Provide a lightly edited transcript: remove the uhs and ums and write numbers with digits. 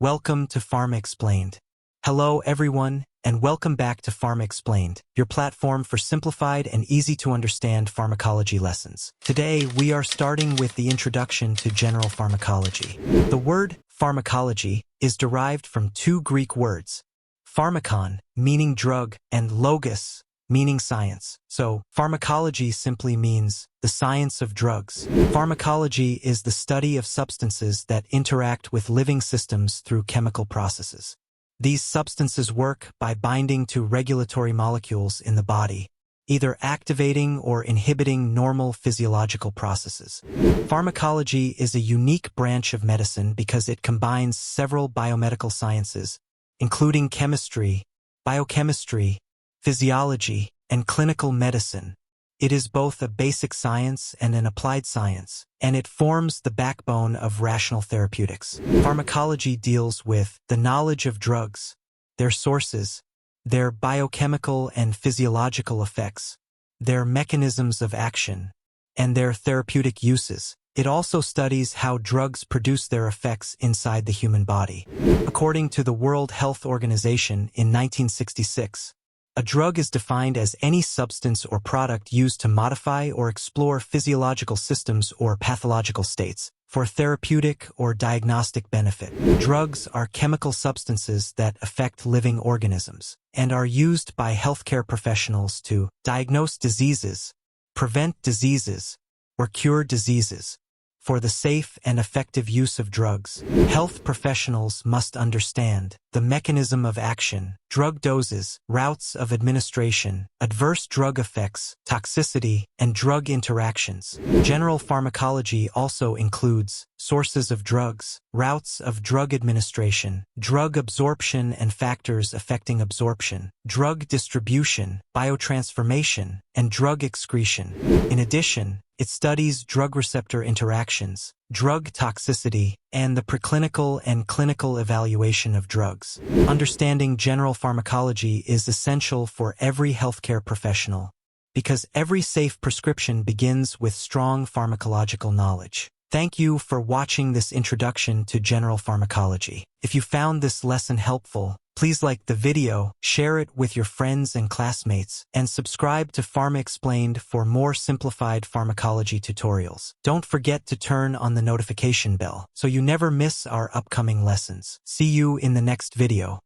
Welcome to PharmaExplained. Hello everyone, and welcome back to PharmaExplained, your platform for simplified and easy-to-understand pharmacology lessons. Today, we are starting with the introduction to general pharmacology. The word pharmacology is derived from two Greek words, pharmakon, meaning drug, and logos, meaning science. So, pharmacology simply means the science of drugs. Pharmacology is the study of substances that interact with living systems through chemical processes. These substances work by binding to regulatory molecules in the body, either activating or inhibiting normal physiological processes. Pharmacology is a unique branch of medicine because it combines several biomedical sciences, including chemistry, biochemistry, physiology, and clinical medicine. It is both a basic science and an applied science, and it forms the backbone of rational therapeutics. Pharmacology deals with the knowledge of drugs, their sources, their biochemical and physiological effects, their mechanisms of action, and their therapeutic uses. It also studies how drugs produce their effects inside the human body. According to the World Health Organization in 1966, a drug is defined as any substance or product used to modify or explore physiological systems or pathological states for therapeutic or diagnostic benefit. Drugs are chemical substances that affect living organisms and are used by healthcare professionals to diagnose diseases, prevent diseases, or cure diseases. For the safe and effective use of drugs, health professionals must understand the mechanism of action, drug doses, routes of administration, adverse drug effects, toxicity, and drug interactions. General pharmacology also includes sources of drugs, routes of drug administration, drug absorption and factors affecting absorption, drug distribution, biotransformation, and drug excretion. In addition, it studies drug receptor interactions, drug toxicity, and the preclinical and clinical evaluation of drugs. Understanding general pharmacology is essential for every healthcare professional, because every safe prescription begins with strong pharmacological knowledge. Thank you for watching this introduction to general pharmacology. If you found this lesson helpful, please like the video, share it with your friends and classmates, and subscribe to PharmaExplained for more simplified pharmacology tutorials. Don't forget to turn on the notification bell so you never miss our upcoming lessons. See you in the next video.